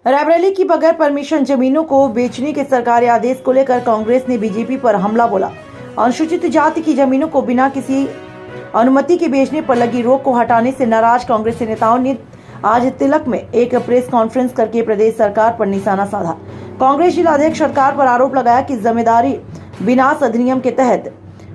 रायबरेली की बगैर परमिशन जमीनों को बेचने के सरकारी आदेश को लेकर कांग्रेस ने बीजेपी पर हमला बोला। अनुसूचित जाति की जमीनों को बिना किसी अनुमति के बेचने पर लगी रोक को हटाने से नाराज कांग्रेस नेताओं ने आज तिलक में एक प्रेस कॉन्फ्रेंस करके प्रदेश सरकार पर निशाना साधा। कांग्रेस जिलाध्यक्ष सरकार पर आरोप लगाया कि जमींदारी विनाश अधिनियम के तहत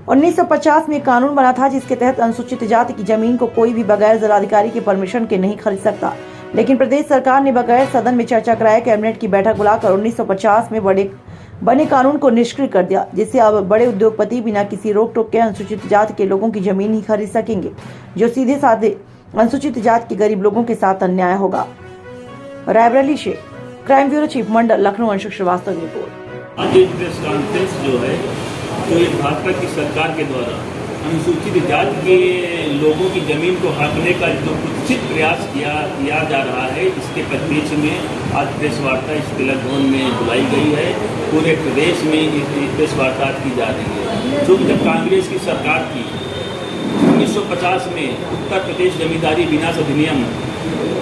1950 में कानून बना था, जिसके तहत अनुसूचित जाति की जमीन को कोई भी बगैर जिलाधिकारी की परमिशन के नहीं खरीद सकता। लेकिन प्रदेश सरकार ने बगैर सदन में चर्चा कराए कैबिनेट की बैठक बुलाकर 1950 में बने कानून को निष्क्रिय कर दिया, जिससे अब बड़े उद्योगपति बिना किसी रोक टोक के अनुसूचित जाति के लोगों की जमीन ही खरीद सकेंगे, जो सीधे साधे अनुसूचित जाति के गरीब लोगों के साथ अन्याय होगा। रायबरेली से क्राइम ब्यूरो चीफ मंडल लखनऊ अंशुक श्रीवास्तव की रिपोर्ट। आज एक प्रेस कॉन्फ्रेंस जो है तो ये भाजपा की सरकार के द्वारा अनुसूचित जाति के लोगों की जमीन को हड़पने का जो कुत्सित प्रयास किया जा रहा है, इसके परिप्रेक्ष्य में आज प्रेस वार्ता इस तिलक भवन में बुलाई गई है। पूरे प्रदेश में इस प्रेस वार्ता की जा रही है। जो जब कांग्रेस की सरकार थी 1950 में उत्तर प्रदेश जमींदारी विनाश अधिनियम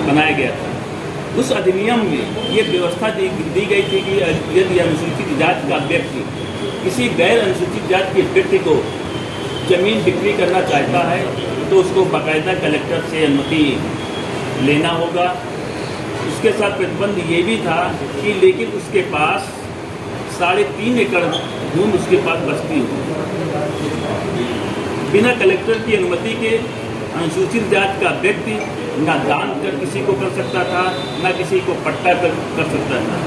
बनाया गया था। उस अधिनियम में ये व्यवस्था दी गई थी कि यदि अनुसूचित जाति का व्यक्ति किसी गैर अनुसूचित जाति के व्यक्ति को जमीन बिक्री करना चाहता है तो उसको बाकायदा कलेक्टर से अनुमति लेना होगा। उसके साथ प्रतिबंध ये भी था कि लेकिन उसके पास 3.5 एकड़ भूमि उसके पास बचती हो। बिना कलेक्टर की अनुमति के अनुसूचित जाति का व्यक्ति ना दान कर किसी को कर सकता था, ना किसी को पट्टा कर सकता था।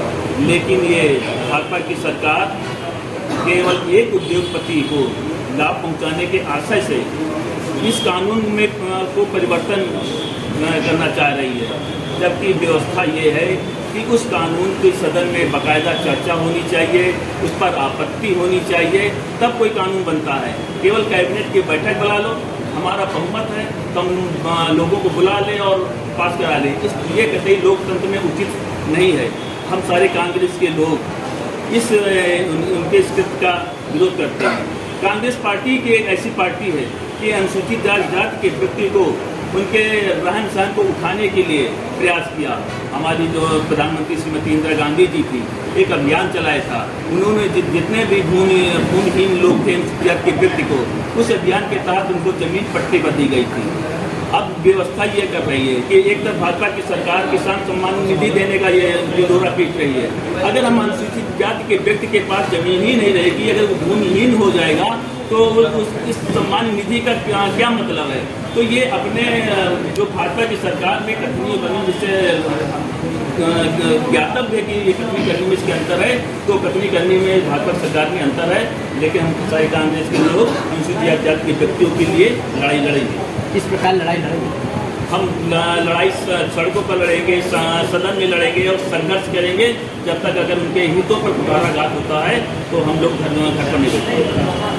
लेकिन ये भाजपा की सरकार केवल एक उद्योगपति को लाभ पहुंचाने के आशय से इस कानून में को परिवर्तन करना चाह रही है, जबकि व्यवस्था ये है कि उस कानून के सदन में बाकायदा चर्चा होनी चाहिए, उस पर आपत्ति होनी चाहिए, तब कोई कानून बनता है। केवल कैबिनेट की बैठक बुला लो, हमारा बहुमत है, तुम लोगों को बुला लें और पास करा लें, ये कतई लोकतंत्र में उचित नहीं है। हम सारे कांग्रेस के लोग उनके इस कृत्य का विरोध करते हैं। कांग्रेस पार्टी की एक ऐसी पार्टी है कि अनुसूचित जाति के व्यक्ति को उनके रहन सहन को उठाने के लिए प्रयास किया। हमारी जो प्रधानमंत्री श्रीमती इंदिरा गांधी जी थी, एक अभियान चलाया था। उन्होंने जितने भी भूमिहीन लोग थे अनुसूचित जाति के व्यक्ति को, उस अभियान के तहत उनको जमीन पट्टे पर दी गई थी। अब व्यवस्था ये कर रही है कि एक तरफ भाजपा की सरकार किसान सम्मान निधि देने का ये दौरा पीट रही है। अगर हम अनुसूचित जाति के व्यक्ति के पास जमीन ही नहीं रहेगी, अगर वो भूमिहीन हो जाएगा तो इस सम्मान निधि का क्या मतलब है। तो ये अपने जो भाजपा की सरकार में कथनी बनी, जिससे ज्ञातव्य है कि ये कथनी करने में इसके अंतर है, तो कथनी करने में भाजपा सरकार में अंतर है। लेकिन हम सारे कांग्रेस के लोग अनुसूचित जाति के व्यक्तियों के लिए लड़ाई लड़ेंगे। किस प्रकार लड़ाई लड़ेंगे? हम लड़ाई सड़कों पर लड़ेंगे, सदन में लड़ेंगे और संघर्ष करेंगे, जब तक अगर उनके हितों पर कुठाराघात होता है तो हम लोग घर पर नहीं बैठेंगे।